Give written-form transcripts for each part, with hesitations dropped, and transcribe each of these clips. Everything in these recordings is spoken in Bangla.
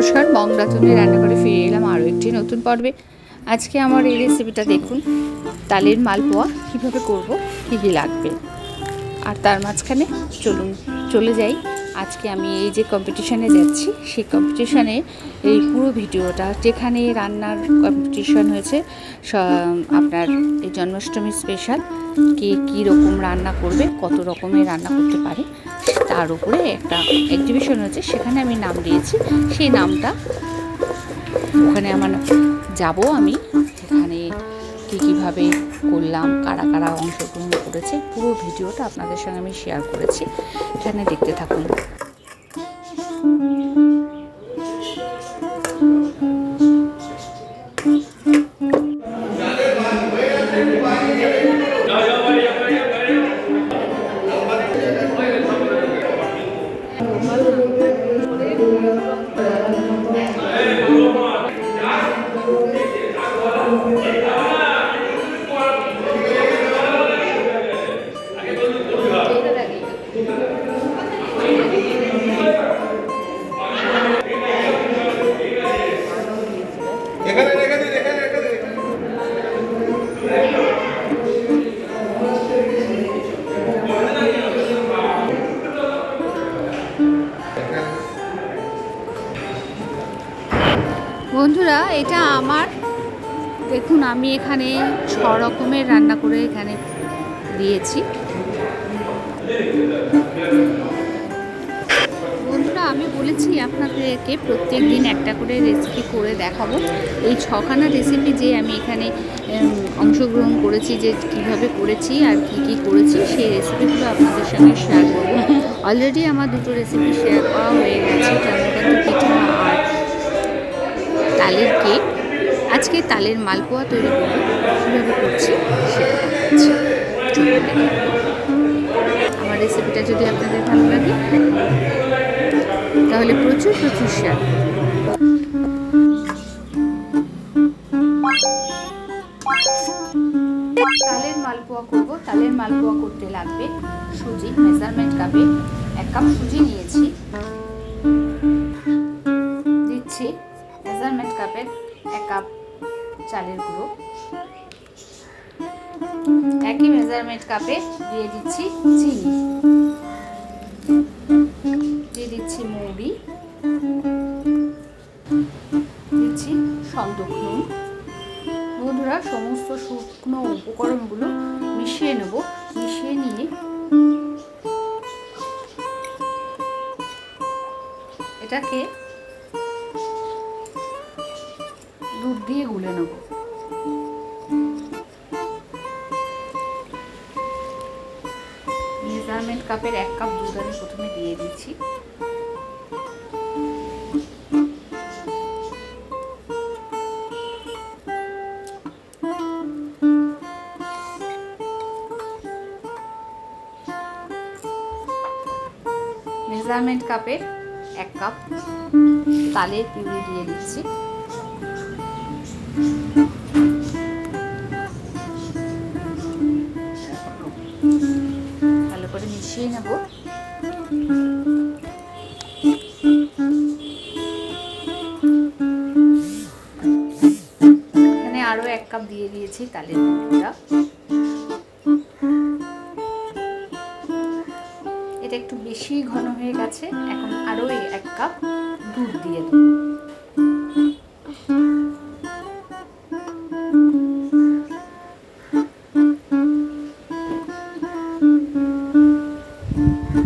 নমস্কার, বংরাধুনি রান্না করে ফিরে এলাম আরও একটি নতুন পর্বে। আজকে আমার এই রেসিপিটা দেখুন, তালের মালপোয়া কীভাবে করব, কী কী লাগবে। আর তার মাঝখানে চলে যাই। আজকে আমি এই যে কম্পিটিশানে যাচ্ছি, সেই কম্পিটিশানে এই পুরো ভিডিওটা, যেখানে রান্নার কম্পিটিশান হয়েছে আপনার এই জন্মাষ্টমী স্পেশাল, কে কী রকম রান্না করবে, কত রকমের রান্না করতে পারে, তার উপরে একটা এক্সিবিশন হয়েছে, সেখানে আমি নাম দিয়েছি। সেই নামটা ওখানে আমার যাব আমি, সেখানে কীভাবে করলাম, কারা কারা অংশগ্রহণ করেছে, পুরো ভিডিওটা আপনাদের সঙ্গে আমি শেয়ার করেছি। এখানে দেখতে থাকুন। বন্ধুরা, এটা আমার, দেখুন আমি এখানে 6 রকমের রান্না করে এখানে দিয়েছি। বন্ধুরা, আমি বলেছি আপনাদেরকে প্রত্যেক দিন একটা করে রেসিপি করে দেখাবো। এই 6খানা রেসিপি যে আমি এখানে অংশগ্রহণ করেছি, যে কীভাবে করেছি আর কি করেছি, সেই রেসিপিগুলো আপনাদের সঙ্গে শেয়ার করবো। অলরেডি আমার 2টো রেসিপি শেয়ার করা হয়ে গেছে, চন্দ্রকান্ত পিঠা আর তালের কেক। আজকে তালের মালপোয়া তৈরি করবো, কীভাবে করছি সেটা দেখাচ্ছি। আমার রেসিপিটা যদি আপনাদের ভালো লাগে তাহলে প্রচুর শেয়ার। তালের মালপোয়া করব। তালের মালপোয়া করতে লাগবে সুজি। মেজারমেন্ট কাপে 1 কাপ সুজি নিয়েছি, দিচ্ছি মেজারমেন্ট কাপের 1 কাপ চালের গুঁড়ো। একই মেজারমেন্ট কাপে দিয়ে দিচ্ছি চিনি, দিয়ে দিচ্ছি মৌরি, দিচ্ছি সন্দক নুন। বন্ধুরা, সমস্ত শুকনো উপকরণগুলো মিশিয়ে নেব। মিশিয়ে নিয়ে এটাকে দুধ দিয়ে গুলে নেব। মেজারমেন্ট কাপের 1 কাপ দুধ আমি প্রথমে দিয়ে দিচ্ছি। মেজারমেন্ট কাপের 1 কাপ তালের পিউরি দিয়ে দিচ্ছি। ভালো করে মিশিয়ে নেব। এখানে আরো 1 কাপ দিয়ে দিয়েছি তালের পিউরিটা। এটা একটু বেশি ঘন হয়ে গেছে, এখন আরো 1 কাপ দুধ দিয়ে দেব।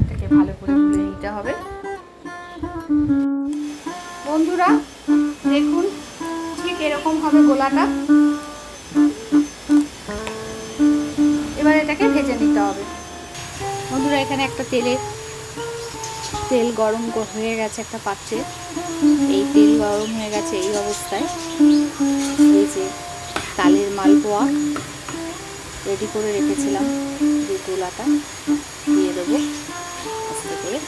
এটাকে ভালো করে গুলে নিতে হবে। বন্ধুরা, দেখুন ঠিক এরকম হবে গোলাটা। এবার এটাকে ভেজে নিতে হবে। বন্ধুরা, এখানে একটা তেল গরম হয়ে গেছে একটা পাত্রে। এই তেল গরম হয়ে গেছে, এই অবস্থায় এই যে তালের মালপোয়া রেডি করে রেখেছিলাম, যে গোলাটা দিয়ে দেবো আস্তে করে।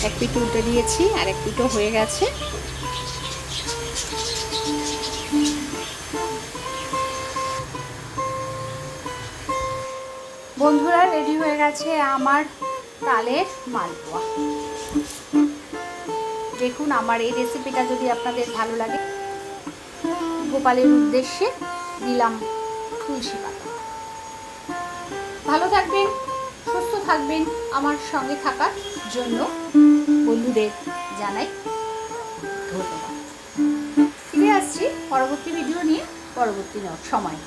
এক পিঠ উল্টে দিয়েছি, আর এক পিঠও হয়ে গেছে। বন্ধুরা, রেডি হয়ে গেছে আমার তালের মালপোয়া। দেখুন, আমার এই রেসিপিটা যদি আপনাদের ভালো লাগে, গোপালের উদ্দেশ্যে দিলাম তুলসী পাতা। ভালো থাকবেন, সুস্থ থাকবেন, আমার সঙ্গে থাকার জন্য বন্ধুদের জানাই ধন্যবাদ। ফিরে আসছি পরবর্তী ভিডিও নিয়ে পরবর্তী সময়।